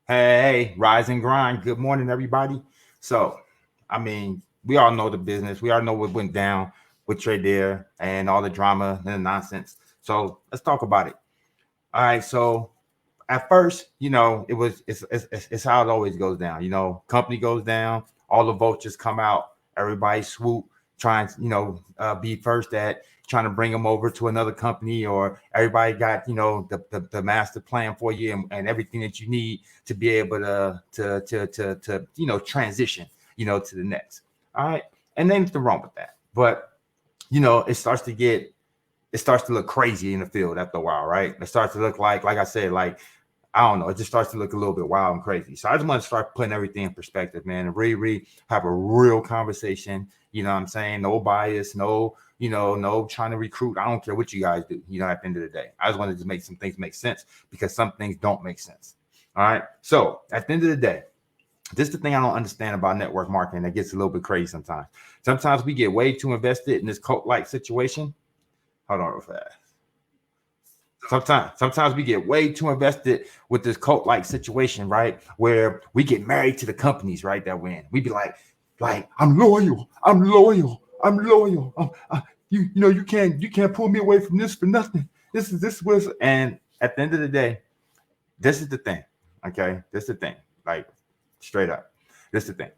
Hey, rise and grind. Good morning, everybody. So, we all know the business. We all know what went down with Tradera and all the drama and the nonsense. So let's talk about it. All right. So at first, it's how it always goes down. Company goes down, all the vultures come out, everybody swoop, trying be first at trying to bring them over to another company, or everybody got the master plan for you and everything that you need to be able to transition to the next. All right, and then nothing wrong with that, but it starts to look crazy in the field after a while, right? It starts to look like I said, like I don't know, it just starts to look a little bit wild and crazy. So I just want to start putting everything in perspective, man, and really have a real conversation. You know what I'm saying? No bias, no trying to recruit. I don't care what you guys do, at the end of the day. I just wanted to make some things make sense because some things don't make sense. All right. So at the end of the day, this is the thing I don't understand about network marketing that gets a little bit crazy sometimes. Sometimes we get way too invested in this cult-like situation. Hold on real fast. Sometimes we get way too invested with this cult-like situation, right? Where we get married to the companies, right? That win. We be like I'm loyal. You can't pull me away from this for nothing. This was, and at the end of the day, this is the thing. Okay, this is the thing. Like straight up, this is the thing.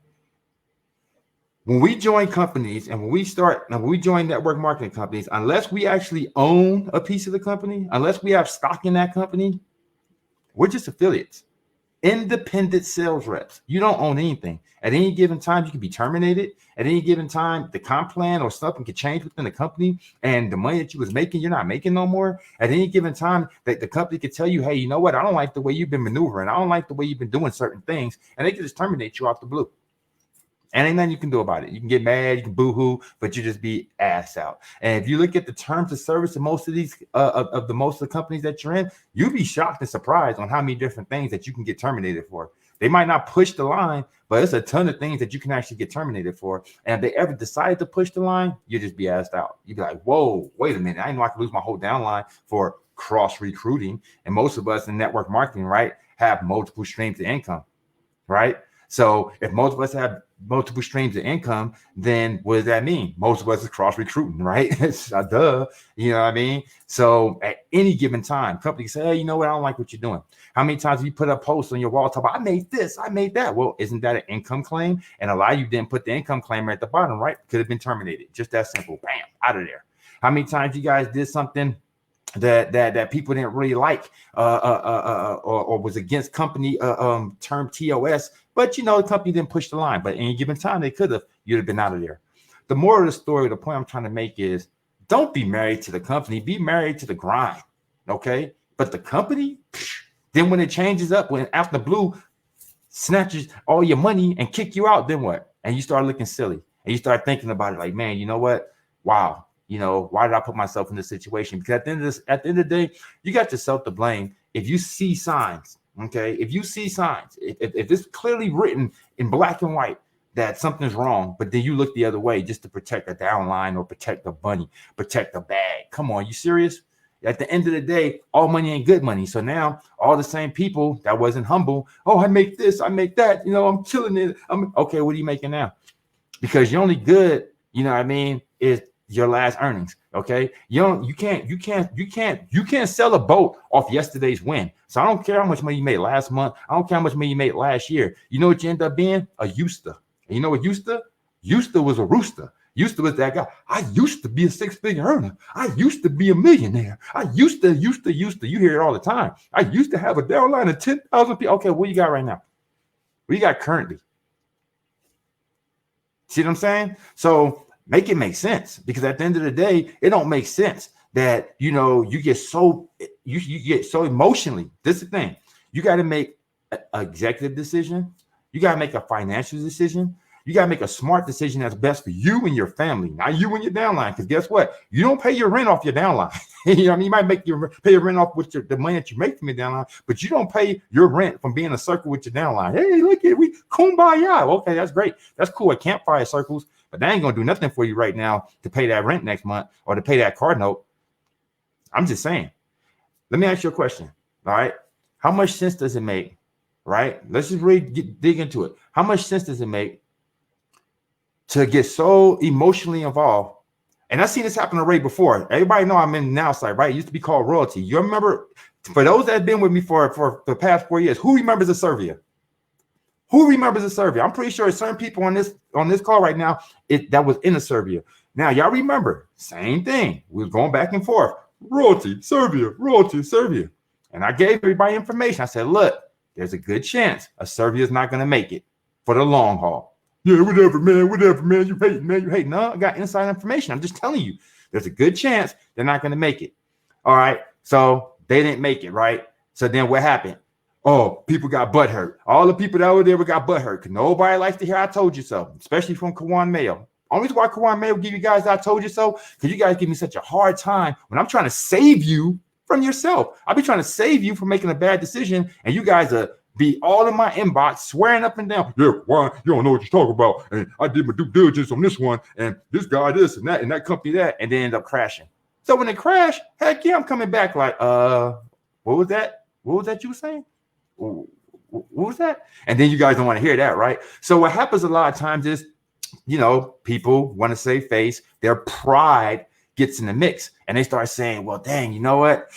When we join companies and when we join network marketing companies, unless we actually own a piece of the company, unless we have stock in that company, we're just affiliates, independent sales reps. You don't own anything. At any given time, you can be terminated. At any given time, the comp plan or something could change within the company, and the money that you was making, you're not making no more. At any given time, that the company could tell you, hey, you know what? I don't like the way you've been maneuvering. I don't like the way you've been doing certain things, and they can just terminate you off the blue. And ain't nothing you can do about it. You can get mad, you can boo-hoo, but you just be ass out. And if you look at the terms of service of most of these most of the companies that you're in, you'd be shocked and surprised on how many different things that you can get terminated for. They might not push the line, but it's a ton of things that you can actually get terminated for. And if they ever decide to push the line, you just be asked out. You'd be like, whoa, wait a minute. I didn't know I could lose my whole downline for cross recruiting. And most of us in network marketing, right, have multiple streams of income, right? So if most of us have multiple streams of income, then what does that mean? Most of us is cross recruiting, right? Duh. You know what I mean? So at any given time, companies say, hey, you know what? I don't like what you're doing. How many times have you put up posts on your wall talking about, I made this, I made that? Well, isn't that an income claim? And a lot of you didn't put the income claim at the bottom, right? Could have been terminated. Just that simple. Bam, out of there. How many times you guys did something that people didn't really like or was against company term TOS, but the company didn't push the line. But any given time they could have, you'd have been out of there. The moral of the story, the point I'm trying to make is, don't be married to the company, be married to the grind. Okay, but the company, then when it changes up, when after blue snatches all your money and kick you out, then what? And you start looking silly and you start thinking about it like, man, you know what? Wow. Why did I put myself in this situation? Because at the end of the day, you got yourself to blame. If you see signs, okay, if you see signs, if it's clearly written in black and white that something's wrong, but then you look the other way just to protect the downline or protect the bunny, protect the bag. Come on, you serious? At the end of the day, all money ain't good money. So now all the same people that wasn't humble, oh, I make this, I make that, I'm killing it. I'm okay. What are you making now? Because you're only good, is your last earnings. Okay. You can't sell a boat off yesterday's win. So I don't care how much money you made last month. I don't care how much money you made last year. You know what you end up being? A Eusta. And you know what Eusta? Eusta was a rooster. Eusta was that guy. I used to be a six-figure earner. I used to be a millionaire. I used to. You hear it all the time. I used to have a downline of 10,000 people. Okay, what you got right now? What you got currently? See what I'm saying? So make it make sense, because at the end of the day, it don't make sense that you get so emotionally. This is the thing. You got to make an executive decision. You got to make a financial decision. You got to make a smart decision that's best for you and your family, not you and your downline. Because guess what? You don't pay your rent off your downline. You might pay your rent off with the money that you make from your downline, but you don't pay your rent from being in a circle with your downline. Hey, look at we kumbaya. Okay, that's great. That's cool at campfire circles, but that ain't gonna do nothing for you right now to pay that rent next month or to pay that car note. I'm just saying. Let me ask you a question. All right, how much sense does it make right? Let's just really dig into it. How much sense does it make to get so emotionally involved? And I've seen this happen already before. Everybody know I'm in now side, right? It used to be called royalty. You remember, for those that have been with me for the past 4 years, who remembers the survey? Who remembers the survey? I'm pretty sure certain people on this call right now that was in the survey. Now, y'all remember, same thing. We was going back and forth. Royalty, survey, royalty, survey. And I gave everybody information. I said, look, there's a good chance a survey is not going to make it for the long haul. Yeah, whatever, man. You hate, man. You hate. No, I got inside information. I'm just telling you, there's a good chance they're not going to make it. All right. So they didn't make it, right? So then what happened? Oh, people got butt hurt. All the people that were there got butt hurt because nobody likes to hear I told you so, especially from Kawan Mayo. Only reason why Kawan Mayo give you guys I told you so, because you guys give me such a hard time when I'm trying to save you from yourself. I'll be trying to save you from making a bad decision, and you guys be all in my inbox swearing up and down. Yeah, why you don't know what you're talking about? And I did my due diligence on this one, and this guy this and that company that, and then end up crashing. So when it crashed, heck yeah, I'm coming back like, what was that? What was that you were saying? What was that? And then you guys don't want to hear that, right? So what happens a lot of times is, people want to save face. Their pride gets in the mix, and they start saying, well, dang, you know what?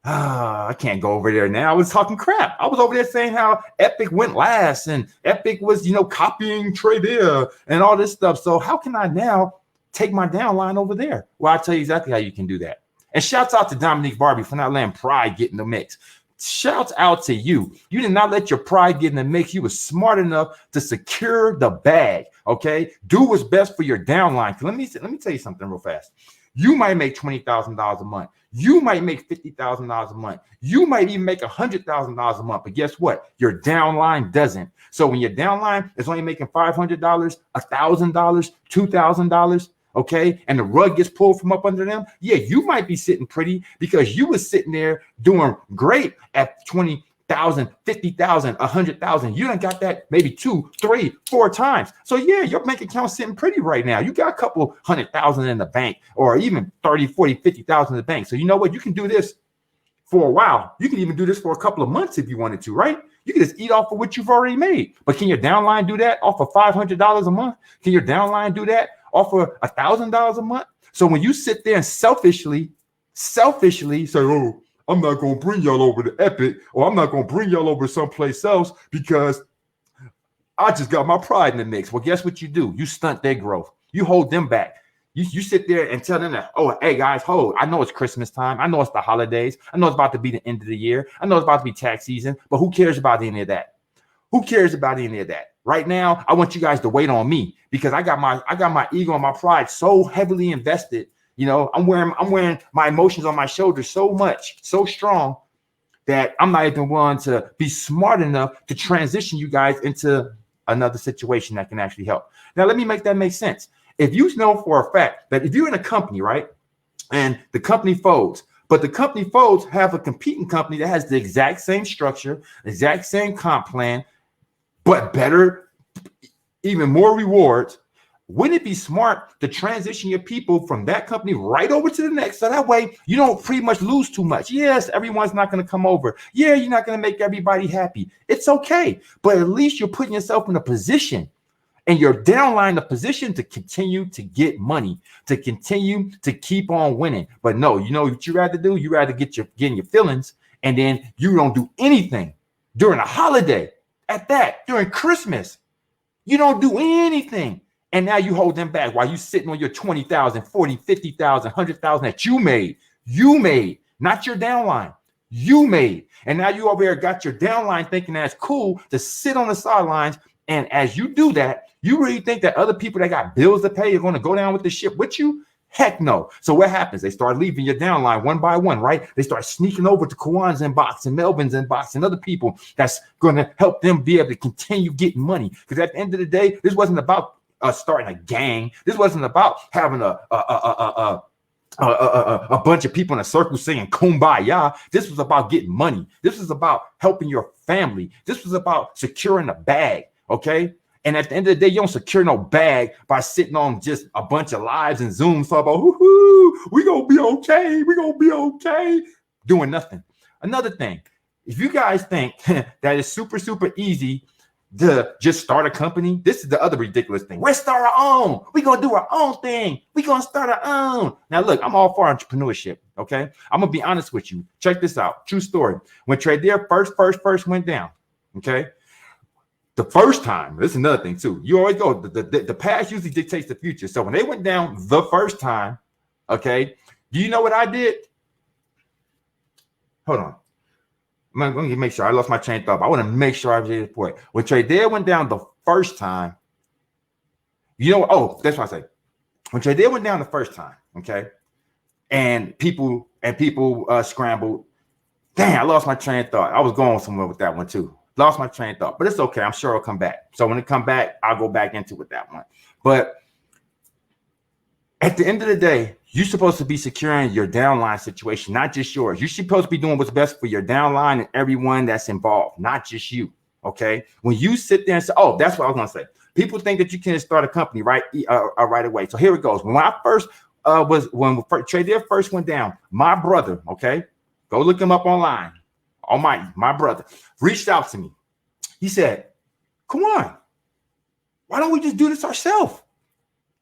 I can't go over there now. I was talking crap. I was over there saying how Epic went last, and Epic was, copying Tradera and all this stuff. So how can I now take my downline over there? Well, I'll tell you exactly how you can do that. And shouts out to Dominique Barbie for not letting pride get in the mix. Shouts out to you. You did not let your pride get in the mix. You were smart enough to secure the bag. Okay. Do what's best for your downline. Let me tell you something real fast. You might make $20,000 a month. You might make $50,000 a month. You might even make $100,000 a month. But guess what? Your downline doesn't. So when your downline is only making $500, $1,000, $2,000, okay, and the rug gets pulled from up under them, yeah, you might be sitting pretty because you was sitting there doing great at 20,000, 50,000, 100,000. You done got that maybe 2, 3, 4 times. So yeah, your bank account's sitting pretty right now. You got a couple 100,000 in the bank, or even 30, 40, 50,000 in the bank. So you know what? You can do this for a while. You can even do this for a couple of months if you wanted to, right? You can just eat off of what you've already made. But can your downline do that off of $500 a month? Can your downline do that off of $1,000 a month? So when you sit there and selfishly say, oh, I'm not going to bring y'all over to Epic, or I'm not going to bring y'all over to someplace else because I just got my pride in the mix. Well, guess what you do? You stunt their growth. You hold them back. You sit there and tell them that, oh, hey, guys, hold. I know it's Christmas time. I know it's the holidays. I know it's about to be the end of the year. I know it's about to be tax season, but who cares about any of that? Who cares about any of that? Right now, I want you guys to wait on me because I got my ego and my pride so heavily invested. I'm wearing my emotions on my shoulders so much, so strong that I'm not even willing to be smart enough to transition you guys into another situation that can actually help. Now, let me make that make sense. If you know for a fact that if you're in a company, right, and the company folds, but the company folds have a competing company that has the exact same structure, exact same comp plan, but better, even more rewards, wouldn't it be smart to transition your people from that company right over to the next? So that way you don't pretty much lose too much. Yes, everyone's not going to come over. Yeah, you're not going to make everybody happy. It's okay. But at least you're putting yourself in a position and you're downline the position to continue to get money, to continue to keep on winning. But no, you know what you rather do? You rather get in your feelings, and then you don't do anything during a holiday. At that, during Christmas, you don't do anything. And now you hold them back while you sitting on your 20,000, 40, 50,000, 100,000 that you made, not your downline. You made. And now you over there got your downline thinking that's cool to sit on the sidelines. And as you do that, you really think that other people that got bills to pay are going to go down with the ship with you? Heck no. So what happens? They start leaving your downline one by one, right? They start sneaking over to Kawan's inbox and Melvin's inbox and other people that's going to help them be able to continue getting money. Because at the end of the day, this wasn't about starting a gang. This wasn't about having a bunch of people in a circle saying kumbaya. This was about getting money. This was about helping your family. This was about securing a bag, okay? And at the end of the day, you don't secure no bag by sitting on just a bunch of lives and Zooms talking about, we gonna be okay. We gonna be okay. Doing nothing. Another thing, if you guys think that it's super, super easy to just start a company, this is the other ridiculous thing. We're start our own. We're going to do our own thing. We're going to start our own. Now, look, I'm all for entrepreneurship, okay? I'm going to be honest with you. Check this out. True story. When Tradera first went down, okay? The first time, this is another thing too. You always go, the past usually dictates the future. So when they went down the first time, okay, do you know what I did? Hold on. I'm going to make sure I lost my train of thought. I want to make sure I was able to point. When Tradera went down the first time, you know, oh, that's what I say. When Tradera went down the first time, okay, and people scrambled. Dang, I lost my train of thought. I was going somewhere with that one too. Lost my train of thought, but it's okay. I'm sure it'll come back. So when it come back, I'll go back into it that one. But at the end of the day, you're supposed to be securing your downline situation, not just yours. You're supposed to be doing what's best for your downline and everyone that's involved, not just you. Okay. When you sit there and say, oh, that's what I was going to say. People think that you can start a company right away. So here it goes. When I first when Tradera first went down, my brother, okay, go look him up online. Almighty, my brother, reached out to me. He said, come on, why don't we just do this ourselves?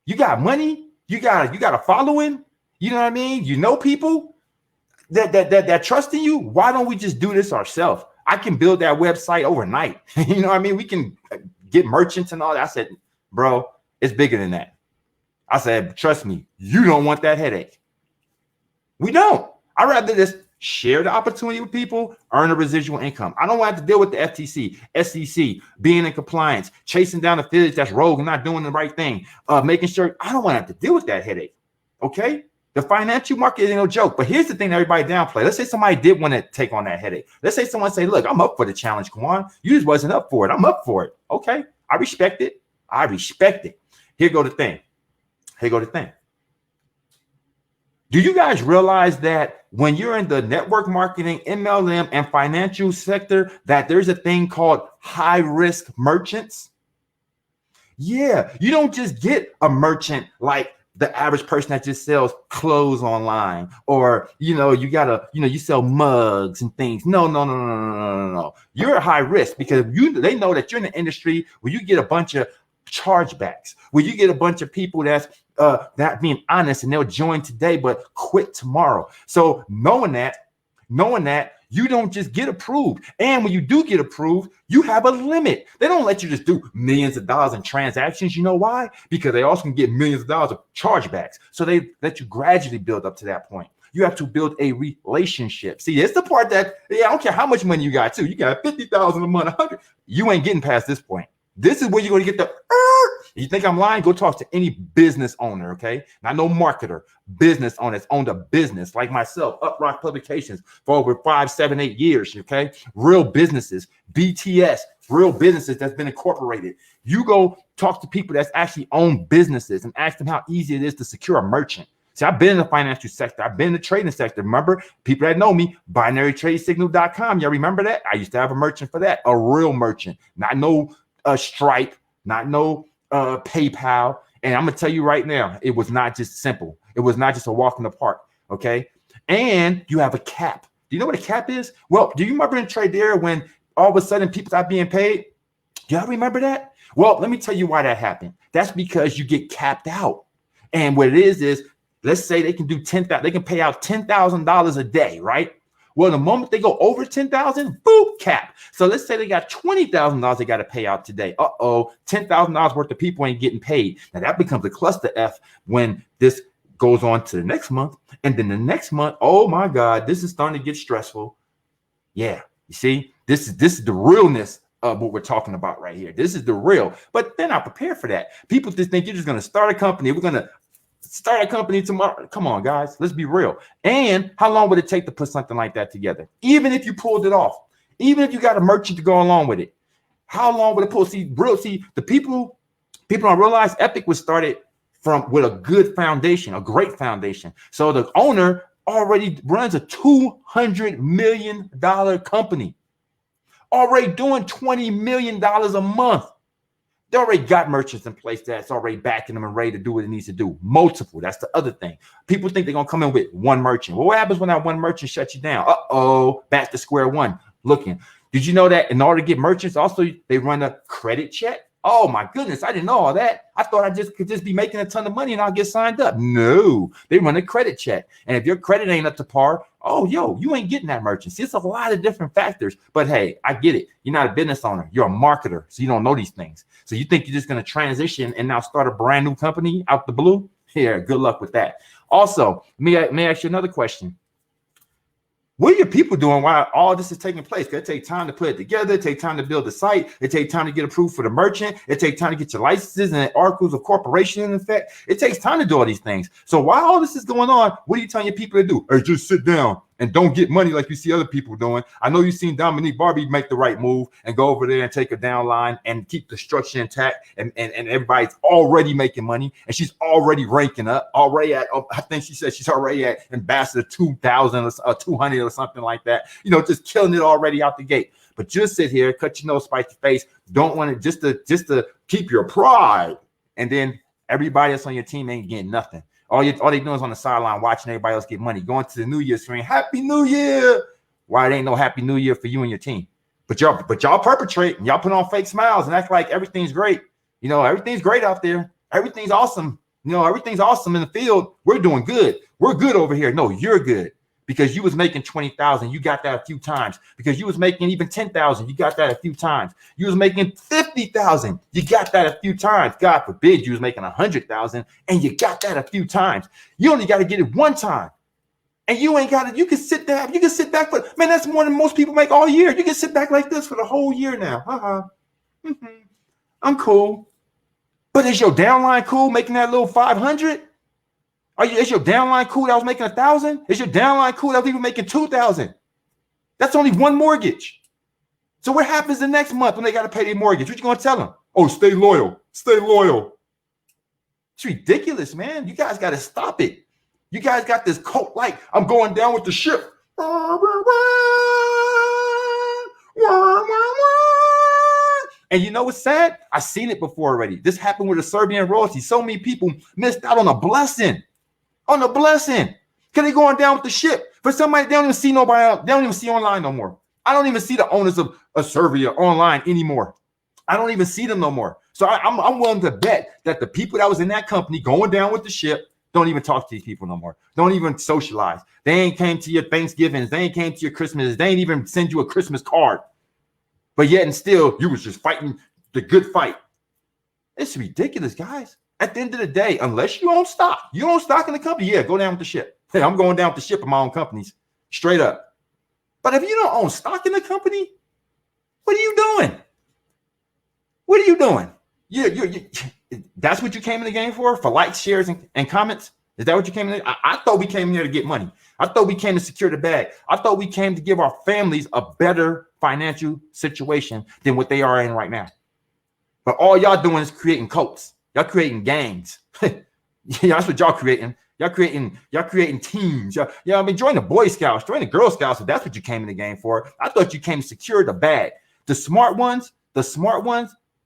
You got money, you got a following, you know what I mean? You know people that trust in you. Why don't we just do this ourselves? I can build that website overnight. You know what I mean? We can get merchants and all that. I said, bro, it's bigger than that. I said, trust me, you don't want that headache. We don't. I'd rather just share the opportunity with people, earn a residual income. I don't want to have to deal with the FTC, SEC, being in compliance, chasing down affiliates that's rogue and not doing the right thing, making sure. I don't want to have to deal with that headache, okay? The financial market ain't no joke. But here's the thing that everybody downplay. Let's say somebody did want to take on that headache. Let's say someone say, look, I'm up for the challenge, Kwan. You just wasn't up for it. I'm up for it. Okay, I respect it. I respect it. Here go the thing. Do you guys realize that when you're in the network marketing, MLM, and financial sector, that there's a thing called high risk merchants? Yeah, you don't just get a merchant like the average person that just sells clothes online, or you sell mugs and things. No. You're high risk because they know that you're in the industry where you get a bunch of chargebacks, where you get a bunch of people that's not being honest, and they'll join today but quit tomorrow. So knowing that, you don't just get approved. And when you do get approved, you have a limit. They don't let you just do millions of dollars in transactions. You know why? Because they also can get millions of dollars of chargebacks. So they let you gradually build up to that point. You have to build a relationship. See, it's the part that, I don't care how much money you got too. You got 50,000 a month, 100. You ain't getting past this point. This is where you're going to get the, you think I'm lying? Go talk to any business owner, okay? Not no marketer, business owner that's owned a business like myself, Uprock Publications, for over 5, 7, 8 years, okay? Real businesses, BTS, real businesses that's been incorporated. You go talk to people that's actually own businesses and ask them how easy it is to secure a merchant. See, I've been in the financial sector. I've been in the trading sector. Remember, people that know me, binarytradesignal.com. Y'all remember that? I used to have a merchant for that, a real merchant, not no Stripe, not no PayPal. And I'm gonna tell you right now, it was not just simple. It was not just a walk in the park. Okay. And you have a cap. Do you know what a cap is? Well, do you remember in Tradera when all of a sudden people stopped being paid? Do y'all remember that? Well, let me tell you why that happened. That's because you get capped out. And what it is let's say they can do they can pay out $10,000 a day, right? Well, the moment they go over 10,000, boop, cap. So let's say they got $20,000 they got to pay out today. $10,000 worth of people ain't getting paid. Now that becomes a cluster F when this goes on to the next month. And then the next month, oh my God, this is starting to get stressful. Yeah, you see, this is the realness of what we're talking about right here. This is the real, but they're not prepared for that. People just think you're just going to start a company. We're going to start a company tomorrow. Come on, guys, let's be real. And how long would it take to put something like that together? Even if you pulled it off, even if you got a merchant to go along with it, how long would it pull? See, the people don't realize Epic was started with a good foundation, a great foundation. So the owner already runs a $200 million company, already doing $20 million a month. They already got merchants in place that's already backing them and ready to do what it needs to do. Multiple. That's the other thing. People think they're going to come in with one merchant. Well, what happens when that one merchant shuts you down? Back to square one. looking. Did you know that in order to get merchants, also they run a credit check? Oh my goodness, I didn't know all that. I thought I could just be making a ton of money and I'll get signed up. No, they run a credit check. And if your credit ain't up to par, oh, yo, you ain't getting that merchant. See, it's a lot of different factors. But hey, I get it. You're not a business owner. You're a marketer. So you don't know these things. So you think you're just going to transition and now start a brand new company out the blue? Yeah, good luck with that. Also, may I ask you another question? What are your people doing while all this is taking place? It takes time to put it together. It takes time to build the site. It takes time to get approved for the merchant. It takes time to get your licenses and articles of corporation in effect. It takes time to do all these things. So while all this is going on, what are you telling your people to do? Hey, just sit down and don't get money like you see other people doing. I know you've seen Dominique Barbie make the right move and go over there and take a downline and keep the structure intact. And everybody's already making money. And she's already ranking up. Already at, I think she said she's already at ambassador 2,000 or 200 or something like that. You know, just killing it already out the gate. But just sit here, cut your nose, spike your face. Don't want it just to keep your pride. And then everybody else on your team ain't getting nothing. All they doing is on the sideline watching everybody else get money, going to the New Year's screen. Happy New Year. Why it ain't no Happy New Year for you and your team? But y'all perpetrate and y'all put on fake smiles and act like everything's great. You know, everything's great out there. Everything's awesome. You know, everything's awesome in the field. We're doing good. We're good over here. No, you're good. Because you was making 20,000, you got that a few times. Because you was making even 10,000, you got that a few times. You was making 50,000, you got that a few times. God forbid you was making 100,000, and you got that a few times. You only got to get it one time, and you ain't got it. You can sit there. You can sit back, but man, that's more than most people make all year. You can sit back like this for the whole year now. I'm cool, but is your downline cool making that little 500? Is your downline cool that was making 1,000? Is your downline cool that was even making 2,000? That's only one mortgage. So what happens the next month when they got to pay their mortgage? What you going to tell them? Oh, stay loyal. Stay loyal. It's ridiculous, man. You guys got to stop it. You guys got this cult like, I'm going down with the ship. And you know what's sad? I've seen it before already. This happened with the Serbian royalty. So many people missed out on a blessing. On a blessing. Because they going down with the ship. For somebody, they don't even see nobody else. They don't even see online no more. I don't even see the owners of Serbia online anymore. I don't even see them no more. So I'm willing to bet that the people that was in that company going down with the ship don't even talk to these people no more. Don't even socialize. They ain't came to your Thanksgivings. They ain't came to your Christmases. They ain't even send you a Christmas card. But yet and still, you was just fighting the good fight. It's ridiculous, guys. At the end of the day, unless you own stock, you own stock in the company, yeah, go down with the ship. Hey, I'm going down with the ship in my own companies, straight up. But if you don't own stock in the company, what are you doing? What are you doing? That's what you came in the game for likes, shares, and comments? Is that what you came in? I thought we came here to get money. I thought we came to secure the bag. I thought we came to give our families a better financial situation than what they are in right now. But all y'all doing is creating cults. Y'all creating gangs. Yeah, that's what y'all creating. Y'all creating teams. I mean, join the Boy Scouts, join the Girl Scouts. If that's what you came in the game for. I thought you came to secure the bag. The smart ones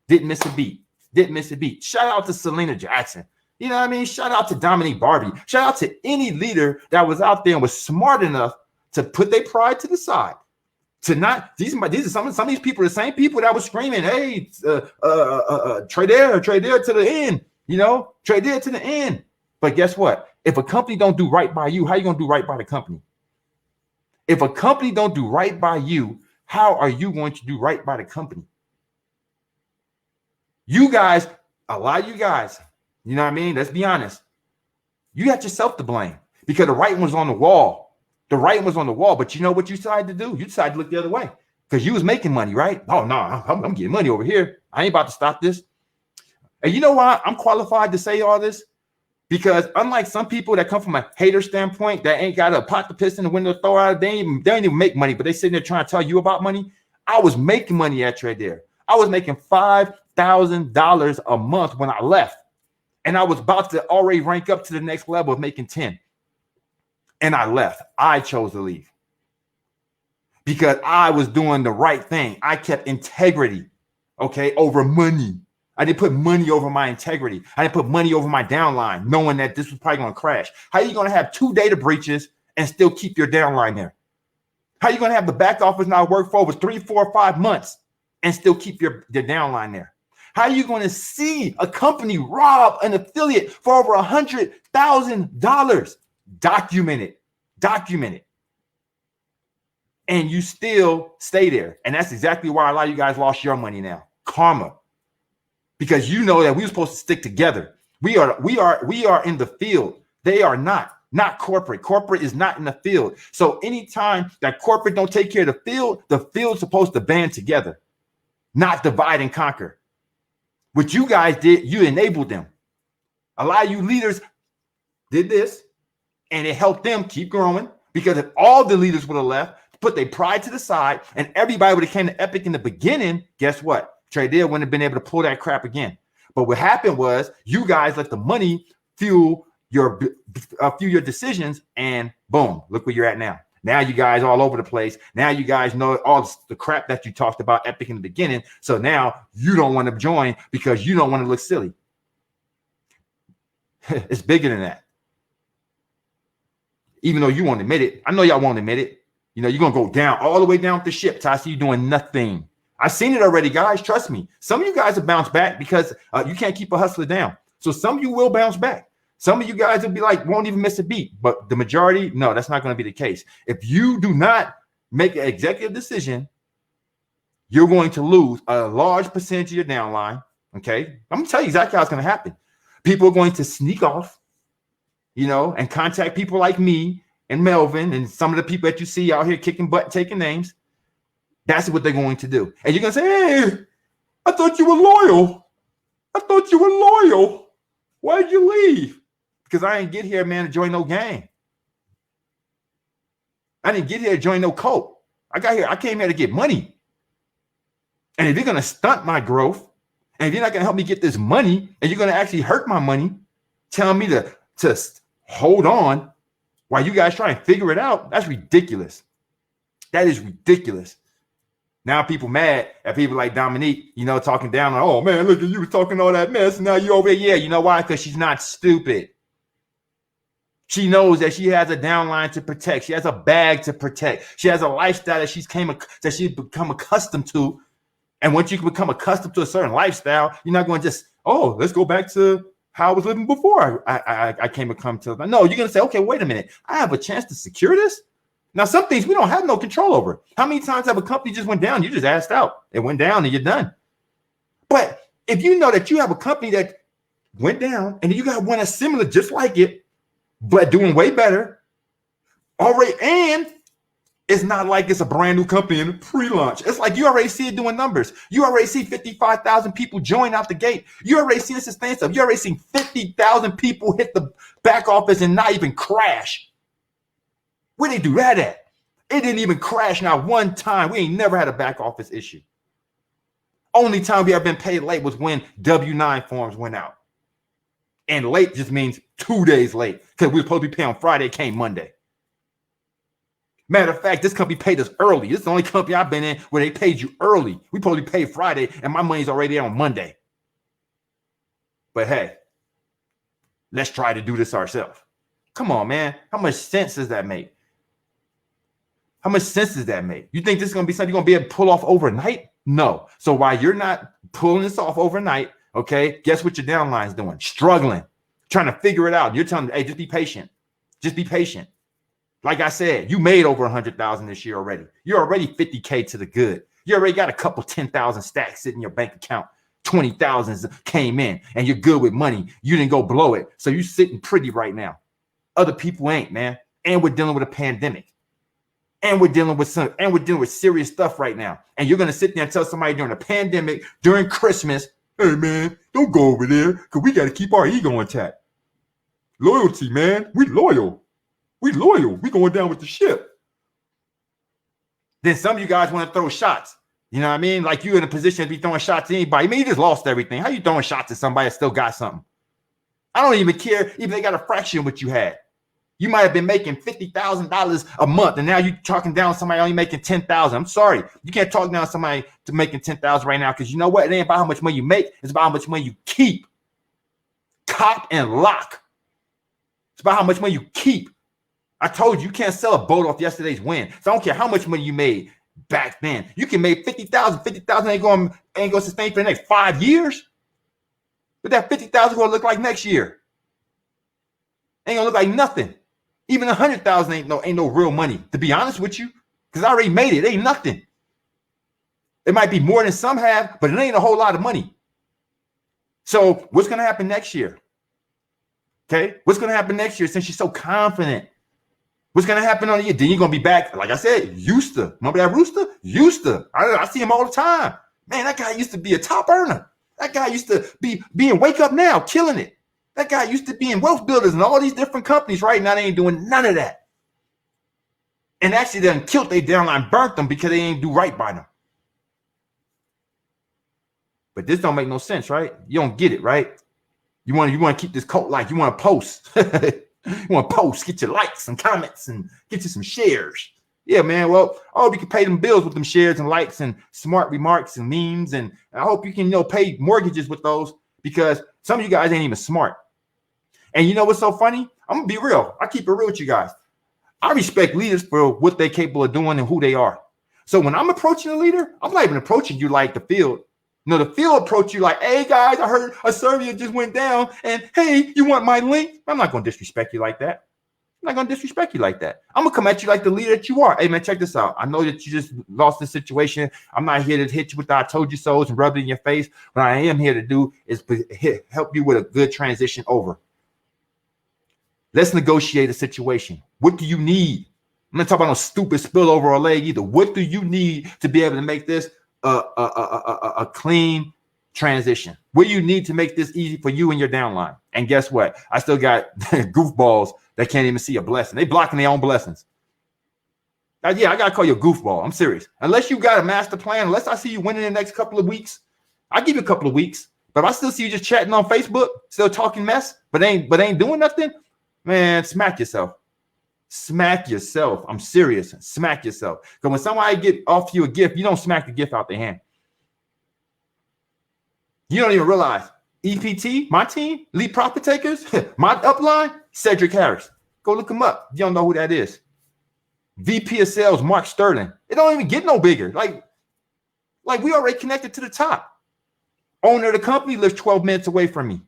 didn't miss a beat. Didn't miss a beat. Shout out to Selena Jackson. You know what I mean? Shout out to Dominique Barbie. Shout out to any leader that was out there and was smart enough to put their pride to the side. To not, these are some of these people, the same people that were screaming, hey, Tradera to the end, you know, Tradera to the end. But guess what? If a company don't do right by you, how are you going to do right by the company? If a company don't do right by you, how are you going to do right by the company? You guys, a lot of you guys, you know what I mean? Let's be honest. You got yourself to blame because the right one's on the wall. The right was on the wall, but you know what you decided to do? You decided to look the other way because you was making money, right? Oh, no, I'm getting money over here. I ain't about to stop this. And you know why I'm qualified to say all this? Because unlike some people that come from a hater standpoint that ain't got a pot to piss in the window, throw out, they ain't even make money, but they sitting there trying to tell you about money. I was making money at Tradera. I was making $5,000 a month when I left. And I was about to already rank up to the next level of making 10. And I left. I chose to leave because I was doing the right thing. I kept integrity, okay, over money. I didn't put money over my integrity. I didn't put money over my downline, knowing that this was probably going to crash. How are you going to have 2 data breaches and still keep your downline there? How are you going to have the back office now work for over 3, 4, 5 months and still keep your downline there? How are you going to see a company rob an affiliate for over $100,000? Document it. Document it. And you still stay there. And that's exactly why a lot of you guys lost your money now. Karma. Because you know that we were supposed to stick together. We are in the field. They are not corporate. Corporate is not in the field. So anytime that corporate don't take care of the field's supposed to band together, not divide and conquer. What you guys did, you enabled them. A lot of you leaders did this, and it helped them keep growing, because if all the leaders would have left, put their pride to the side, and everybody would have came to Epic in the beginning, guess what? Tradera wouldn't have been able to pull that crap again. But what happened was you guys let the money fuel your decisions, and boom, look where you're at now. Now you guys all over the place. Now you guys know all the crap that you talked about Epic in the beginning. So now you don't want to join because you don't want to look silly. It's bigger than that. Even though you won't admit it, I know y'all won't admit it. You know, you're going to go down all the way down the ship till I see you doing nothing. I've seen it already, guys. Trust me. Some of you guys will bounce back because you can't keep a hustler down. So some of you will bounce back. Some of you guys will be like, won't even miss a beat. But the majority, no, that's not going to be the case. If you do not make an executive decision, you're going to lose a large percentage of your downline. Okay. I'm going to tell you exactly how it's going to happen. People are going to sneak off, you know, and contact people like me and Melvin and some of the people that you see out here kicking butt, taking names. That's what they're going to do. And you're going to say, hey, I thought you were loyal. I thought you were loyal. Why did you leave? Because I didn't get here, man, to join no gang. I didn't get here to join no cult. I came here to get money. And if you're going to stunt my growth, and if you're not going to help me get this money, and you're going to actually hurt my money, telling me to hold on while you guys try and figure it out, that's ridiculous. That is ridiculous. Now people mad at people like Dominique, you know, talking down on, oh, man, look at you talking all that mess. And now you over here. Yeah, you know why? Because she's not stupid. She knows that she has a downline to protect. She has a bag to protect. She has a lifestyle that she's become accustomed to. And once you become accustomed to a certain lifestyle, you're not going to just, oh, let's go back to how I was living before I came to come to. No, you're going to say, okay, wait a minute. I have a chance to secure this. Now, some things we don't have no control over. How many times have a company just went down? You just asked out. It went down and you're done. But if you know that you have a company that went down and you got one that's similar, just like it, but doing way better, already, and it's not like it's a brand new company in pre-launch. It's like you already see it doing numbers. You already see 55,000 people join out the gate. You already see this sustain stuff. You already seen 50,000 people hit the back office and not even crash. Where they do that at? It didn't even crash not one time. We ain't never had a back office issue. Only time we ever been paid late was when W-9 forms went out. And late just means 2 days late because we were supposed to be paid on Friday, it came Monday. Matter of fact, this company paid us early. This is the only company I've been in where they paid you early. We supposed to be paid Friday, and my money's already there on Monday. But hey, let's try to do this ourselves. Come on, man. How much sense does that make? How much sense does that make? You think this is going to be something you're going to be able to pull off overnight? No. So while you're not pulling this off overnight, okay, guess what your downline's doing? Struggling, trying to figure it out. You're telling them, hey, just be patient. Just be patient. Like I said, you made over 100,000 this year already. You're already 50K to the good. You already got a couple 10,000 stacks sitting in your bank account. 20,000 came in and you're good with money. You didn't go blow it. So you're sitting pretty right now. Other people ain't, man. And we're dealing with a pandemic. And we're dealing with serious stuff right now. And you're going to sit there and tell somebody during a pandemic, during Christmas, hey, man, don't go over there because we got to keep our ego intact. Loyalty, man. We loyal. We loyal. We going down with the ship. Then some of you guys want to throw shots. You know what I mean? Like you in a position to be throwing shots at anybody. I mean, you just lost everything. How you throwing shots at somebody that still got something? I don't even care if they got a fraction of what you had. You might have been making $50,000 a month, and now you're talking down somebody only making $10,000. I'm sorry. You can't talk down somebody to making $10,000 right now because you know what? It ain't about how much money you make. It's about how much money you keep. Cop and lock. It's about how much money you keep. I told you can't sell a boat off yesterday's win. So I don't care how much money you made back then. You can make 50,000. 50,000 ain't going to sustain for the next 5 years. But that 50,000 going to look like next year. Ain't going to look like nothing. Even 100,000 ain't no real money, to be honest with you, because I already made it. It ain't nothing. It might be more than some have, but it ain't a whole lot of money. So what's going to happen next year? Okay, what's going to happen next year since you're so confident? What's going to happen on the year? Then you're going to be back, like I said, used to. Remember that rooster? Used to. I see him all the time. Man, that guy used to be a top earner. That guy used to be in Wake Up Now, killing it. That guy used to be in Wealth Builders and all these different companies. Right now, they ain't doing none of that. And actually, they done killed their downline, burnt them because they ain't do right by them. But this don't make no sense, right? You don't get it, right? You want to keep this cult like. You want to post. You want to post, get your likes and comments and get you some shares. Yeah, man. Well, I hope you can pay them bills with them shares and likes and smart remarks and memes. And I hope you can, pay mortgages with those, because some of you guys ain't even smart. And you know what's so funny? I'm going to be real. I keep it real with you guys. I respect leaders for what they're capable of doing and who they are. So when I'm approaching a leader, I'm not even approaching you like the field. No, the field approach you like, hey, guys, I heard a survey just went down, and hey, you want my link? I'm not going to disrespect you like that. I'm not going to disrespect you like that. I'm going to come at you like the leader that you are. Hey, man, check this out. I know that you just lost the situation. I'm not here to hit you with the I told you so's and rub it in your face. What I am here to do is help you with a good transition over. Let's negotiate a situation. What do you need? I'm not talking about no stupid spillover or leg either. What do you need to be able to make this a clean transition? What do you need to make this easy for you and your downline? And guess what? I still got goofballs that can't even see a blessing. They blocking their own blessings. Yeah, I gotta call you a goofball. I'm serious. Unless you got a master plan, unless I see you winning in the next couple of weeks, I'll give you a couple of weeks. But if I still see you just chatting on Facebook, still talking mess, but ain't doing nothing, man, smack yourself. Smack yourself. I'm serious. Smack yourself. Because when somebody get off you a gift, you don't smack the gift out their hand. You don't even realize EPT, my team, lead profit takers, my upline, Cedric Harris. Go look him up. You don't know who that is. VP of sales, Mark Sterling. It don't even get no bigger. Like we already connected to the top. Owner of the company lives 12 minutes away from me.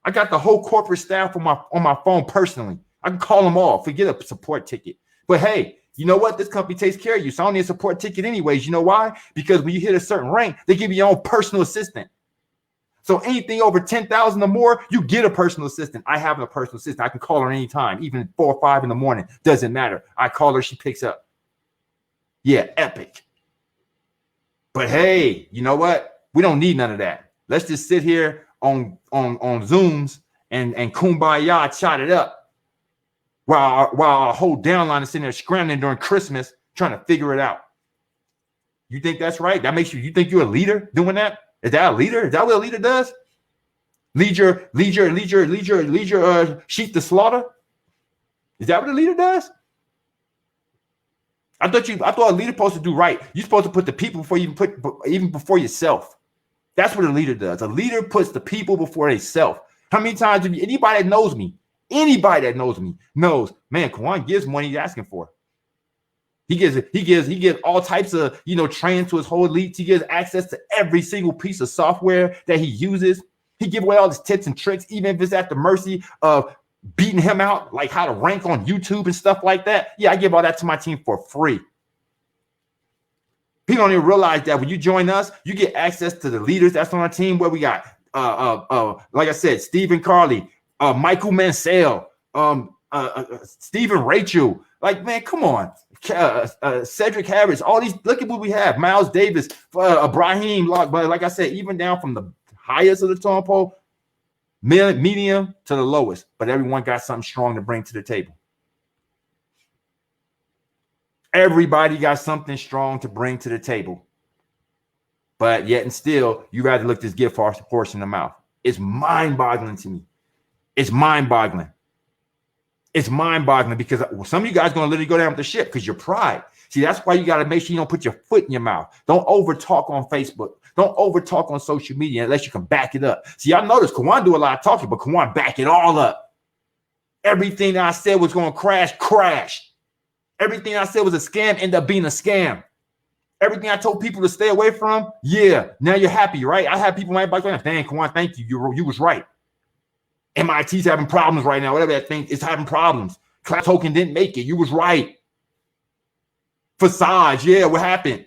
I got the whole corporate staff on my phone personally. I can call them all, forget a support ticket. But hey, you know what? This company takes care of you. So I don't need a support ticket anyways. You know why? Because when you hit a certain rank, they give you your own personal assistant. So anything over 10,000 or more, you get a personal assistant. I have a personal assistant. I can call her anytime, even at 4 or 5 in the morning. Doesn't matter. I call her, she picks up. Yeah, epic. But hey, you know what? We don't need none of that. Let's just sit here on Zooms and kumbaya, chat it up. While our whole downline is sitting there scrambling during Christmas, trying to figure it out. You think that's right? That makes you think you're a leader doing that? Is that a leader? Is that what a leader does? Lead your sheep to slaughter? Is that what a leader does? I thought a leader supposed to do right. You're supposed to put the people even before yourself. That's what a leader does. A leader puts the people before themselves. How many times have anybody that knows me knows, man, Kawan gives money he's asking for. He gives all types of, training to his whole elites. He gives access to every single piece of software that he uses. He gives away all his tips and tricks, even if it's at the mercy of beating him out, like how to rank on YouTube and stuff like that. Yeah, I give all that to my team for free. People don't even realize that when you join us, you get access to the leaders that's on our team. Where we got, like I said, Stephen Carley, Michael Mansell, Stephen Rachel. Like, man, come on. Cedric Harris, all these, look at what we have. Miles Davis, Ibrahim, but like I said, even down from the highest of the totem pole, medium to the lowest, but everyone got something strong to bring to the table. Everybody got something strong to bring to the table. But yet and still, you rather look this gift horse in the mouth. It's mind-boggling to me. It's mind-boggling. It's mind-boggling because some of you guys are going to literally go down with the ship because your pride. See, that's why you got to make sure you don't put your foot in your mouth. Don't over-talk on Facebook. Don't over-talk on social media unless you can back it up. See, I noticed Kawan do a lot of talking, but Kawan back it all up. Everything that I said was going to crash, crashed. Everything I said was a scam, ended up being a scam. Everything I told people to stay away from, yeah, now you're happy, right? I have people in my back saying, dang, Kwan, thank you. You was right. MIT's having problems right now. Whatever that thing is having problems. Class token didn't make it. You was right. Facade, yeah, what happened?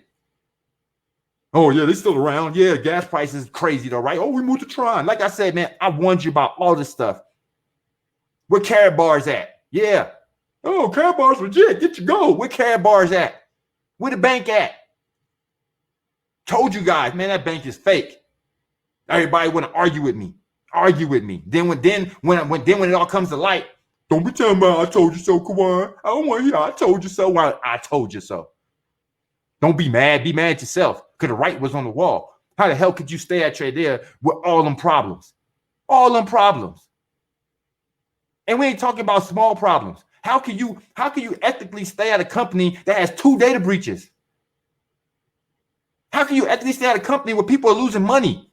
Oh, yeah, they're still around. Yeah, gas prices crazy though, right? Oh, we moved to Tron. Like I said, man, I warned you about all this stuff. Where Carrot Bars at? Yeah. Oh, Carrot Bars legit. Get your gold. Where Carrot Bars at? Where the bank at? Told you guys, man, that bank is fake. Everybody want to argue with me. Argue with me. Then when it all comes to light, don't be telling me I told you so, Kawan. I don't want to hear I told you so. Well, I told you so. Don't be mad. Be mad at yourself because the right was on the wall. How the hell could you stay at Tradera with all them problems? All them problems. And we ain't talking about small problems. How can you ethically stay at a company that has 2 data breaches? How can you ethically stay at a company where people are losing money?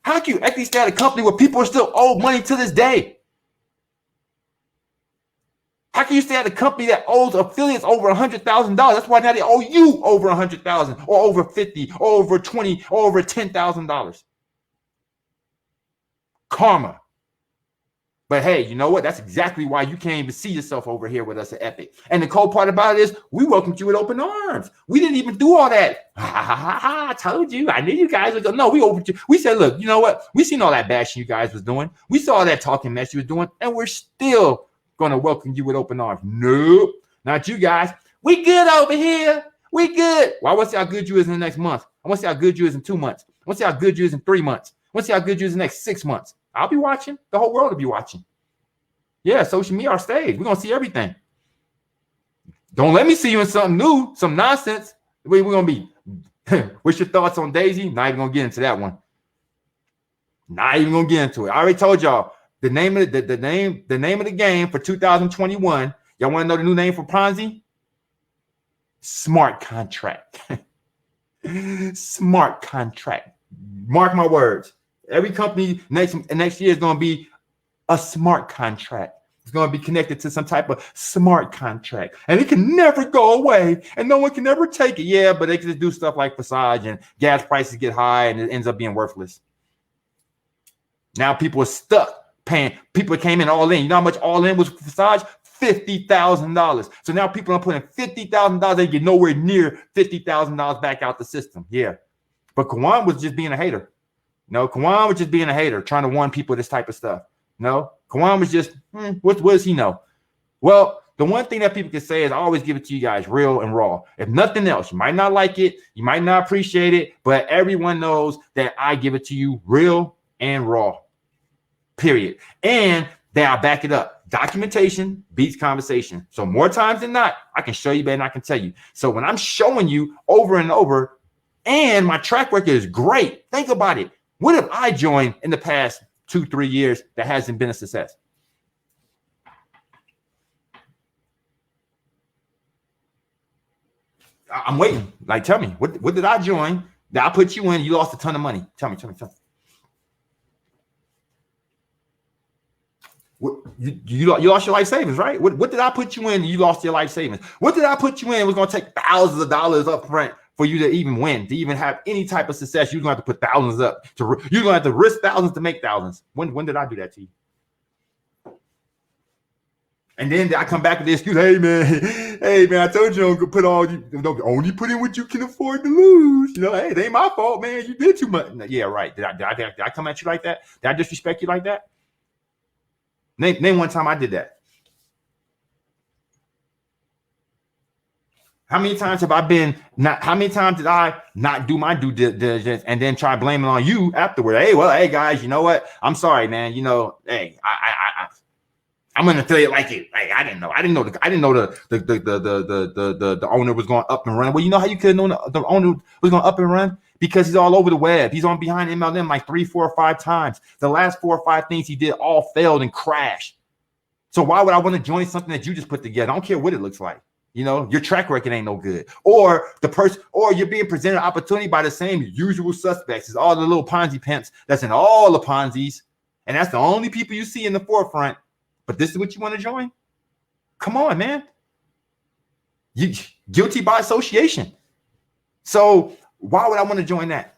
How can you ethically stay at a company where people are still owed money to this day? How can you stay at a company that owes affiliates over $100,000? That's why now they owe you over $100,000 or over 50 or over 20 or over $10,000. Karma. But hey, you know what? That's exactly why you can't even see yourself over here with us at Epic. And the cool part about it is we welcomed you with open arms. We didn't even do all that. I told you. I knew you guys would go. No, we opened you. We said, look, you know what? We seen all that bashing you guys was doing. We saw all that talking mess you was doing. And we're still going to welcome you with open arms. Nope. Not you guys. We good over here. We good. Well, I want to see how good you is in the next month. I want to see how good you is in 2 months. I want to see how good you is in 3 months. I want to see how good you is in the next 6 months. I'll be watching. The whole world will be watching. Yeah, social media, our stage. We're going to see everything. Don't let me see you in something new, some nonsense. We're going to be. What's your thoughts on Daisy? Not even going to get into that one. Not even going to get into it. I already told y'all the name of the name of the game for 2021. Y'all want to know the new name for Ponzi? Smart contract. Smart contract. Mark my words. Every company next year is going to be a smart contract. It's going to be connected to some type of smart contract. And it can never go away. And no one can ever take it. Yeah, but they can just do stuff like Facade and gas prices get high and it ends up being worthless. Now people are stuck paying. People came in all in. You know how much all in was Facade? $50,000. So now people are putting $50,000. They get nowhere near $50,000 back out the system. Yeah. But Kawan was just being a hater. No, Kawan was just being a hater, trying to warn people this type of stuff. No, Kawan was just, what does he know? Well, the one thing that people can say is I always give it to you guys real and raw. If nothing else, you might not like it, you might not appreciate it, but everyone knows that I give it to you real and raw, period. And that I back it up. Documentation beats conversation. So more times than not, I can show you better than I can tell you. So when I'm showing you over and over, and my track record is great, think about it. What have I joined in the past 2-3 years that hasn't been a success? I'm waiting. Like, tell me, what did I join that I put you in? You lost a ton of money. Tell me. You lost your life savings, right? What did I put you in? You lost your life savings. What did I put you in? It was going to take thousands of dollars up front for you to even win, to even have any type of success. You're going to have to put thousands up. You're going to have to risk thousands to make thousands. When did I do that to you? And then I come back with the excuse, hey man, I told you don't put all you don't only put in what you can afford to lose. You know, hey, it ain't my fault, man. You did too much. Yeah, right. Did I come at you like that? Did I disrespect you like that? Name one time I did that. How many times have I been not? How many times did I not do my due diligence and then try blaming on you afterward? Hey guys, you know what? I'm sorry, man. You know, hey, I'm an affiliate like it. Like, I didn't know the owner was going up and run. Well, you know how you could have known the owner was going up and run? Because he's all over the web. He's on behind MLM like 3, 4, or 5 times. The last 4 or 5 things he did all failed and crashed. So why would I want to join something that you just put together? I don't care what it looks like. You know, your track record ain't no good. Or the person, or you're being presented an opportunity by the same usual suspects. It's all the little Ponzi pimps that's in all the Ponzi's. And that's the only people you see in the forefront. But this is what you want to join? Come on, man. You guilty by association. So why would I want to join that?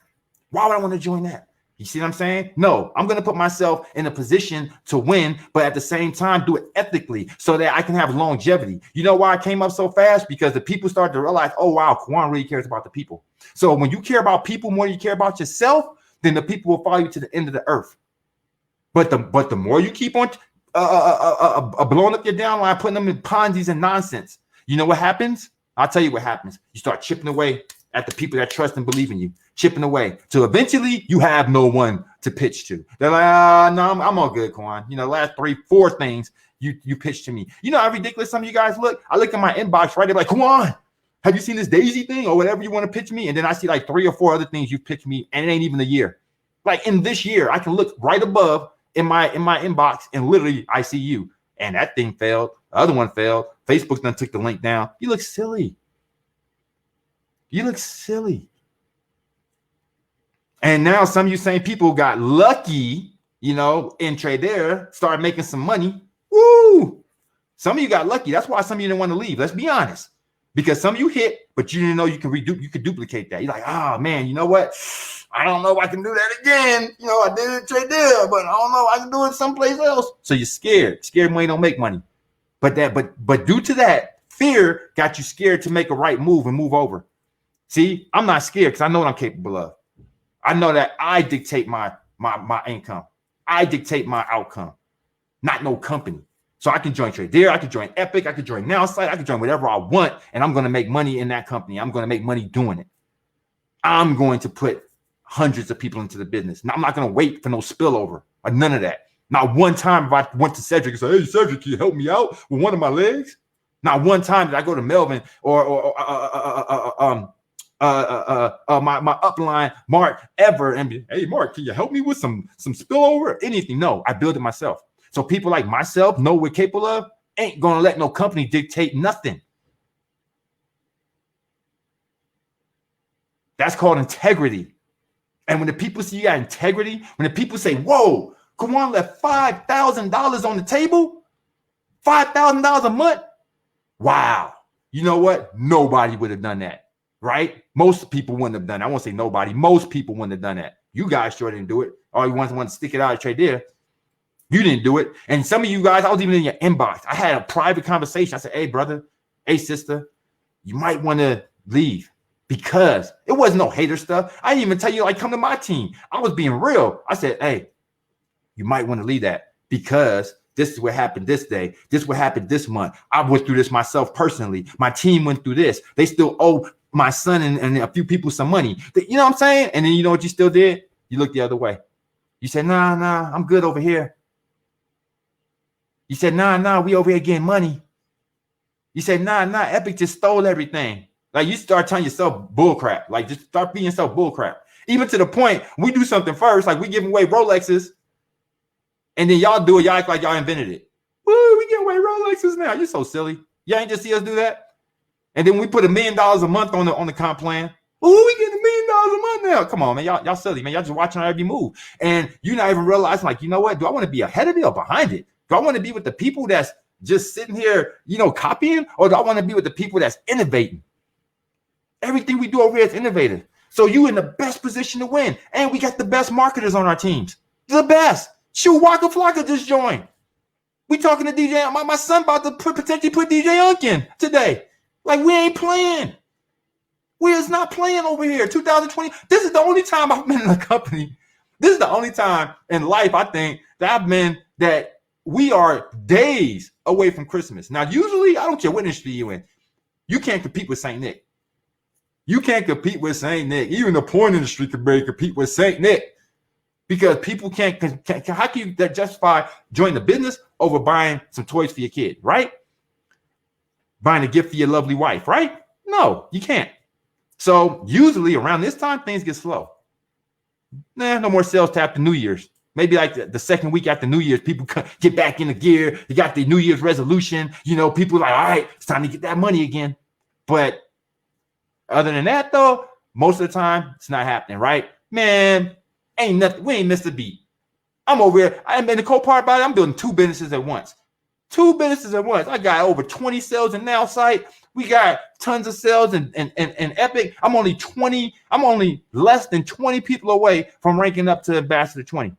Why would I want to join that? You see what I'm saying? No, I'm going to put myself in a position to win, but at the same time, do it ethically so that I can have longevity. You know why I came up so fast? Because the people started to realize, oh, wow, Kwan really cares about the people. So when you care about people more than you care about yourself, then the people will follow you to the end of the earth. But the more you keep on blowing up your downline, putting them in Ponzi's and nonsense, you know what happens? I'll tell you what happens. You start chipping away at the people that trust and believe in you, chipping away till eventually you have no one to pitch to. They're like, no, I'm all good, Kwan. You know, last 3-4 things you pitched to me. You know how ridiculous some of you guys look? I look at my inbox, right? They're like, Kwan, have you seen this Daisy thing or whatever you want to pitch me? And then I see like 3 or 4 other things you pitched me, and it ain't even a year. Like in this year, I can look right above in my inbox, and literally I see you. And that thing failed. The other one failed. Facebook done took the link down. You look silly. You look silly. And now some of you same people got lucky, you know, in Tradera, started making some money. Woo! Some of you got lucky. That's why some of you didn't want to leave. Let's be honest. Because some of you hit, but you didn't know you could duplicate that. You're like, oh man, you know what? I don't know if I can do that again. You know, I did it Tradera, but I don't know if I can do it someplace else. So you're scared. Scared money don't make money. But due to that, fear got you scared to make a right move and move over. See, I'm not scared because I know what I'm capable of. I know that I dictate my income. I dictate my outcome, not no company. So I can join Tradera, I can join Epic, I can join Nowsite, I can join whatever I want, and I'm going to make money in that company. I'm going to make money doing it. I'm going to put hundreds of people into the business. Now, I'm not going to wait for no spillover or none of that. Not one time if I went to Cedric and said, hey, Cedric, can you help me out with one of my legs? Not one time did I go to Melvin or my upline Mark ever and be, hey, Mark, can you help me with some spillover? Anything? No, I build it myself. So people like myself know we're capable of, ain't going to let no company dictate nothing. That's called integrity. And when the people see you got integrity, when the people say, whoa, Kwan left $5,000 on the table, $5,000 a month. Wow. You know what? Nobody would have done that, right? Most people wouldn't have done that. I won't say nobody. Most people wouldn't have done that. You guys sure didn't do it. All you ones want to stick it out of Tradera. You didn't do it. And some of you guys, I was even in your inbox. I had a private conversation. I said, hey, brother, hey, sister, you might want to leave because it wasn't no hater stuff. I didn't even tell you, like, come to my team. I was being real. I said, hey, you might want to leave that because this is what happened this day. This is what happened this month. I went through this myself personally. My team went through this. They still owe my son and a few people some money. You know what I'm saying? And then you know what you still did? You looked the other way. You said, nah, I'm good over here. You said, nah, we over here getting money. You said, nah, Epic just stole everything. Like you start telling yourself bullcrap. Like just start being yourself bullcrap. Even to the point we do something first, like we giving away Rolexes, and then y'all do it. Y'all act like y'all invented it. Woo, we give away Rolexes now. You're so silly. Y'all ain't just see us do that. And then we put $1 million a month on the comp plan. Ooh, we getting $1 million a month now. Come on, man. Y'all silly, man. Y'all just watching our every move. And you're not even realizing, like, you know what? Do I want to be ahead of it or behind it? Do I want to be with the people that's just sitting here, you know, copying? Or do I want to be with the people that's innovating? Everything we do over here is innovative. So you in the best position to win. And we got the best marketers on our teams. The best. Shoot, Waka Flocka just joined. We talking to DJ. My son about to potentially put DJ Unk in today. Like, we ain't playing. We is not playing over here. 2020. This is the only time I've been in a company. This is the only time in life, I think, that I've been that we are days away from Christmas. Now, usually, I don't care what industry you're in. You can't compete with St. Nick. You can't compete with St. Nick. Even the porn industry can barely compete with St. Nick. Because people can't how can you justify joining the business over buying some toys for your kid, right? Buying a gift for your lovely wife, right? No, you can't. So usually around this time, things get slow. No more sales tap to New Year's. Maybe like the second week after New Year's, people get back in the gear. You got the New Year's resolution. You know, people are like, all right, it's time to get that money again. But other than that, though, most of the time, it's not happening, right? Man, ain't nothing. We ain't missed a beat. I'm over here. And the cool part about it, I'm building 2 businesses at once. 2 businesses at once. I got over 20 sales in Now Site. We got tons of sales in Epic. I'm only less than 20 people away from ranking up to Ambassador 20.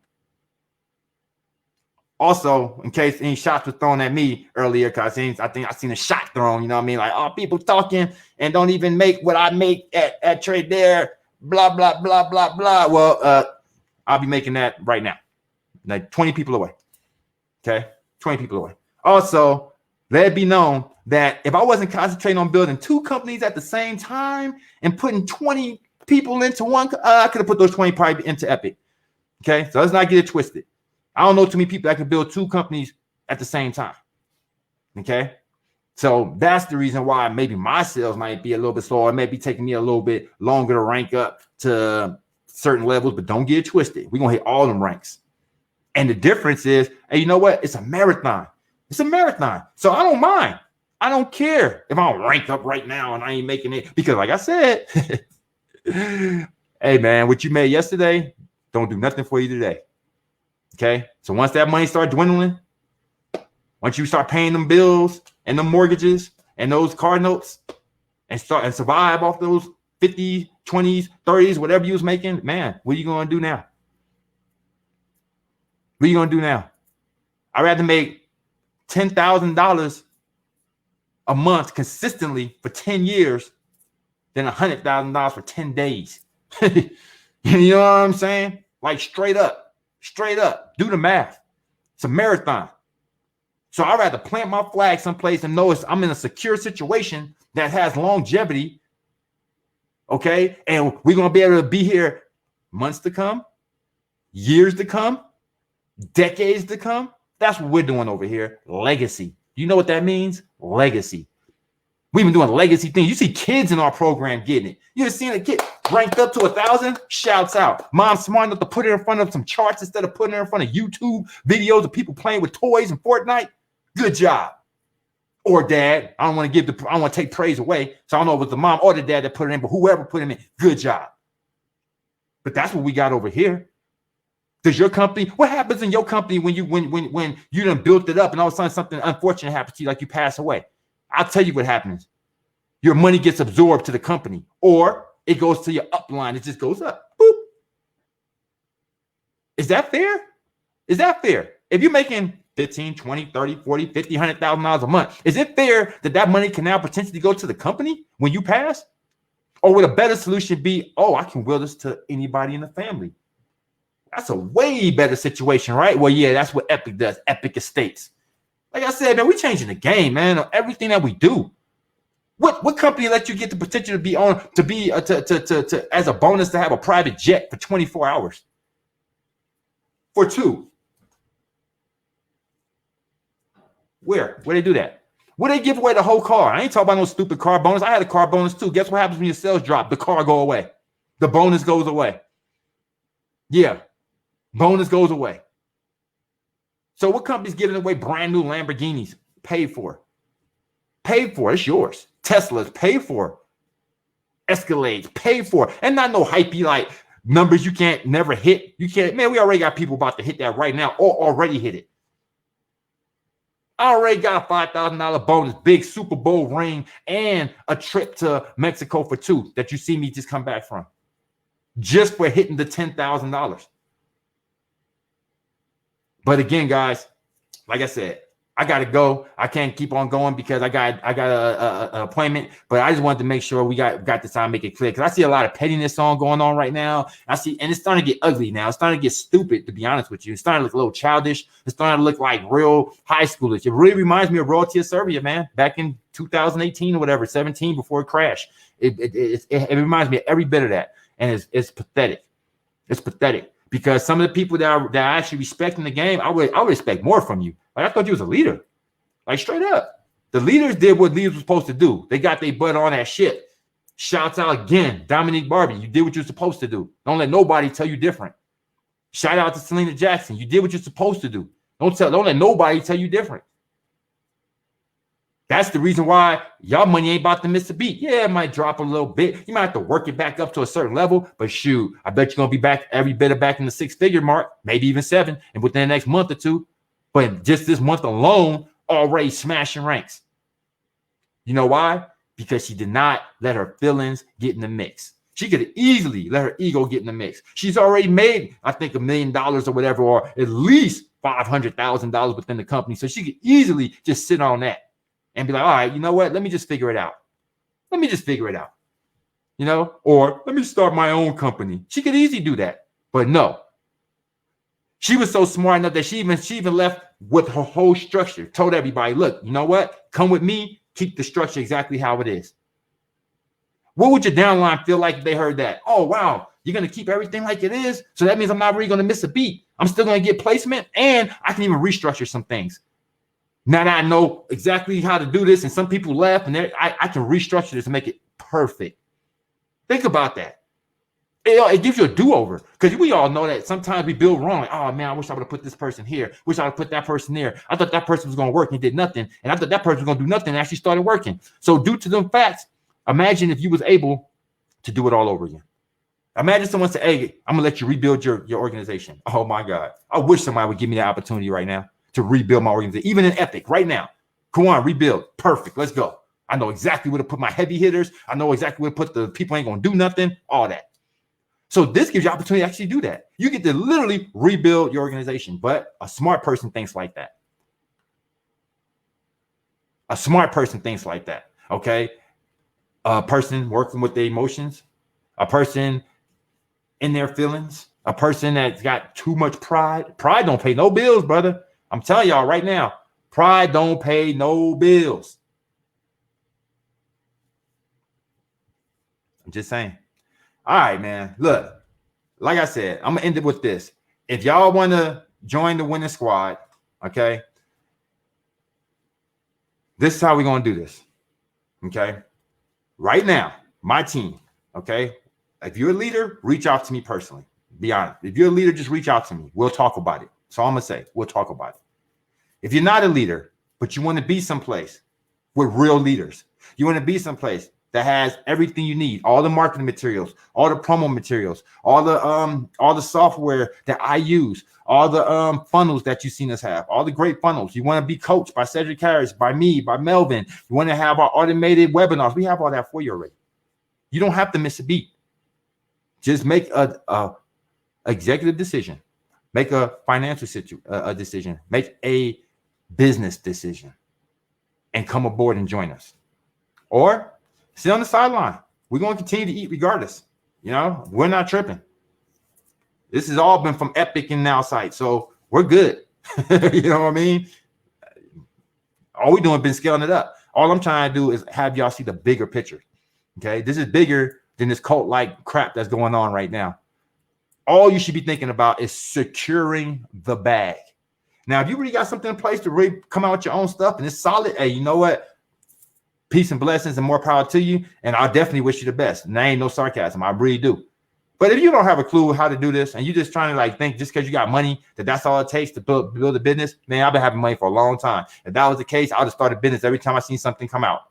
Also, in case any shots were thrown at me earlier, because I think I seen a shot thrown, you know what I mean? Like, oh, people talking and don't even make what I make at Tradera, blah, blah, blah, blah, blah. Well, I'll be making that right now. Like 20 people away. Okay? 20 people away. Also, let it be known that if I wasn't concentrating on building 2 companies at the same time and putting 20 people into one, I could have put those 20 probably into Epic. Okay? So let's not get it twisted. I don't know too many people that can build 2 companies at the same time. Okay? So that's the reason why maybe my sales might be a little bit slower. It may be taking me a little bit longer to rank up to certain levels, but don't get it twisted. We're going to hit all them ranks. And the difference is, hey, you know what? It's a marathon. It's a marathon. So I don't mind. I don't care if I don't rank up right now and I ain't making it. Because like I said, hey, man, what you made yesterday don't do nothing for you today. Okay? So once that money starts dwindling, once you start paying them bills and them mortgages and those car notes and survive off those 50, 20s, 30s, whatever you was making, man, what are you going to do now? What are you going to do now? I'd rather make $10,000 a month consistently for 10 years than $100,000 for 10 days. You know what I'm saying? Like straight up, do the math. It's a marathon. So I'd rather plant my flag someplace and know I'm in a secure situation that has longevity. Okay. And we're going to be able to be here months to come, years to come, decades to come. That's what we're doing over here. Legacy. You know what that means? Legacy. We've been doing legacy things. You see kids in our program getting it. You ever seen a kid ranked up to 1,000? Shouts out. Mom's smart enough to put it in front of some charts instead of putting it in front of YouTube videos of people playing with toys and Fortnite. Good job. Or dad. I don't want to take praise away. So I don't know if it's the mom or the dad that put it in, but whoever put him in, good job. But that's what we got over here. Does your company, what happens in your company when you done built it up and all of a sudden something unfortunate happens to you, like you pass away? I'll tell you what happens. Your money gets absorbed to the company, or it goes to your upline. It just goes up. Boop. Is that fair? Is that fair? If you're making 15, 20, 30, 40, 50, $100,000 a month, is it fair that money can now potentially go to the company when you pass? Or would a better solution be, oh, I can will this to anybody in the family? That's a way better situation, right? Well, yeah, that's what Epic does. Epic Estates. Like I said, man, we're changing the game, man. Everything that we do. What company let you get the potential to be on to as a bonus to have a private jet for 24 hours? For 2. Where they do that? Where they give away the whole car? I ain't talking about no stupid car bonus. I had a car bonus too. Guess what happens when your sales drop? The car go away. The bonus goes away. Yeah. Bonus goes away. So what company's giving away brand new Lamborghinis? Paid for. Paid for. It's yours. Teslas, paid for. Escalades, paid for. And not no hypey like numbers you can't never hit. You can't, man, we already got people about to hit that right now or already hit it. I already got a $5,000 bonus, big Super Bowl ring, and a trip to Mexico for 2 that you see me just come back from. Just for hitting the $10,000. But again, guys, like I said, I got to go. I can't keep on going because I got an appointment. But I just wanted to make sure we got this time, make it clear. Because I see a lot of pettiness going on right now. And it's starting to get ugly now. It's starting to get stupid, to be honest with you. It's starting to look a little childish. It's starting to look like real high schoolers. It really reminds me of Royalty of Serbia, man. Back in 2018 or whatever, 17 before it crashed. It reminds me of every bit of that. And it's pathetic. It's pathetic. Because some of the people that I actually respect in the game, I would expect more from you. Like I thought you was a leader. Like straight up. The leaders did what leaders were supposed to do. They got their butt on that shit. Shouts out again, Dominique Barbie. You did what you're supposed to do. Don't let nobody tell you different. Shout out to Selena Jackson. You did what you're supposed to do. Don't let nobody tell you different. That's the reason why y'all money ain't about to miss a beat. Yeah, it might drop a little bit. You might have to work it back up to a certain level, but shoot, I bet you're going to be back every bit of back in the 6-figure mark, maybe even 7, and within the next month or 2. But just this month alone, already smashing ranks. You know why? Because she did not let her feelings get in the mix. She could easily let her ego get in the mix. She's already made, I think, $1 million or whatever, or at least $500,000 within the company. So she could easily just sit on that and be like, all right, you know what? Let me just figure it out. Let me just figure it out. You know, or let me start my own company. She could easily do that. But no. She was so smart enough that she even left with her whole structure, told everybody, look, you know what? Come with me. Keep the structure exactly how it is. What would your downline feel like if they heard that? Oh, wow, you're going to keep everything like it is? So that means I'm not really going to miss a beat. I'm still going to get placement, and I can even restructure some things. Now that I know exactly how to do this, and some people left, and I can restructure this and make it perfect. Think about that. It gives you a do-over, because we all know that sometimes we build wrong. Like, oh, man, I wish I would have put this person here. Wish I would have put that person there. I thought that person was going to work and did nothing, and I thought that person was going to do nothing and actually started working. So due to them facts, imagine if you was able to do it all over again. Imagine someone said, hey, I'm going to let you rebuild your organization. Oh, my God. I wish somebody would give me that opportunity right now to rebuild my organization, even in Epic right now. Come on, rebuild. Perfect. Let's go. I know exactly where to put my heavy hitters. I know exactly where to put the people ain't going to do nothing, all that. So this gives you opportunity to actually do that. You get to literally rebuild your organization, but a smart person thinks like that. A smart person thinks like that, okay? A person working with their emotions, a person in their feelings, a person that's got too much pride. Pride don't pay no bills, brother. I'm telling y'all right now, pride don't pay no bills. I'm just saying. All right, man. Look, like I said, I'm going to end it with this. If y'all want to join the winning squad, okay, this is how we're going to do this, okay? Right now, my team, okay? If you're a leader, reach out to me personally. Be honest. If you're a leader, just reach out to me. We'll talk about it. So I'm going to say, we'll talk about it. If you're not a leader, but you want to be someplace with real leaders, you want to be someplace that has everything you need, all the marketing materials, all the promo materials, all the software that I use, all the funnels that you've seen us have, all the great funnels. You want to be coached by Cedric Harris, by me, by Melvin. You want to have our automated webinars. We have all that for you already. You don't have to miss a beat. Just make a executive decision, make a financial decision, make a business decision, and come aboard and join us. Or sit on the sideline. We're going to continue to eat regardless. You know, we're not tripping. This has all been from Epic and Now Site, so we're good. You know what I mean? All we're doing is been scaling it up. All I'm trying to do is have y'all see the bigger picture. Okay, this is bigger than this cult-like crap that's going on right now. All you should be thinking about is securing the bag. Now, if you really got something in place to really come out with your own stuff and it's solid, hey, you know what? Peace and blessings and more power to you. And I definitely wish you the best. And that ain't no sarcasm. I really do. But if you don't have a clue how to do this and you're just trying to like think just because you got money that's all it takes to build a business, man, I've been having money for a long time. If that was the case, I would have started a business every time I seen something come out.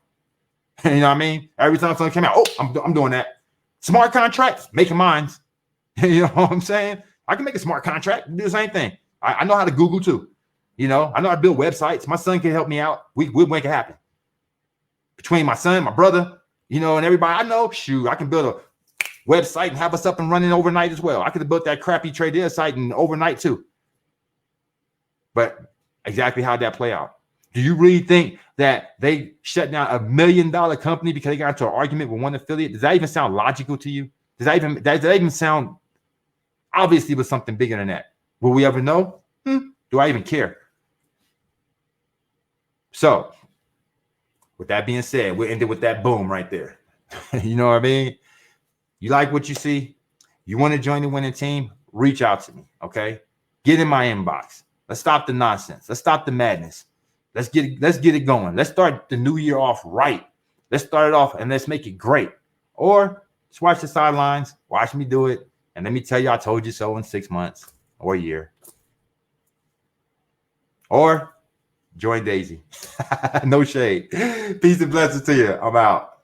You know what I mean? Every time something came out, oh, I'm doing that. Smart contracts, making mines. You know what I'm saying? I can make a smart contract and do the same thing. I know how to Google too. You know, I know how to build websites. My son can help me out. We'll make it happen. Between my son, my brother, you know, and everybody I know, shoot, I can build a website and have us up and running overnight as well. I could have built that crappy Tradera site and overnight too. But exactly how'd that play out? Do you really think that they shut down $1 million company because they got into an argument with one affiliate? Does that even sound logical to you? Does that even sound obviously with something bigger than that? Will we ever know? Do I even care? So with that being said, we'll end it with that boom right there. You know what I mean? You like what you see? You want to join the winning team? Reach out to me, okay? Get in my inbox. Let's stop the nonsense. Let's stop the madness. Let's get it going. Let's start the new year off right. Let's start it off and let's make it great. Or just watch the sidelines, watch me do it, and let me tell you I told you so in 6 months or a year. Or join Daisy. No shade. Peace and blessings to you. I'm out.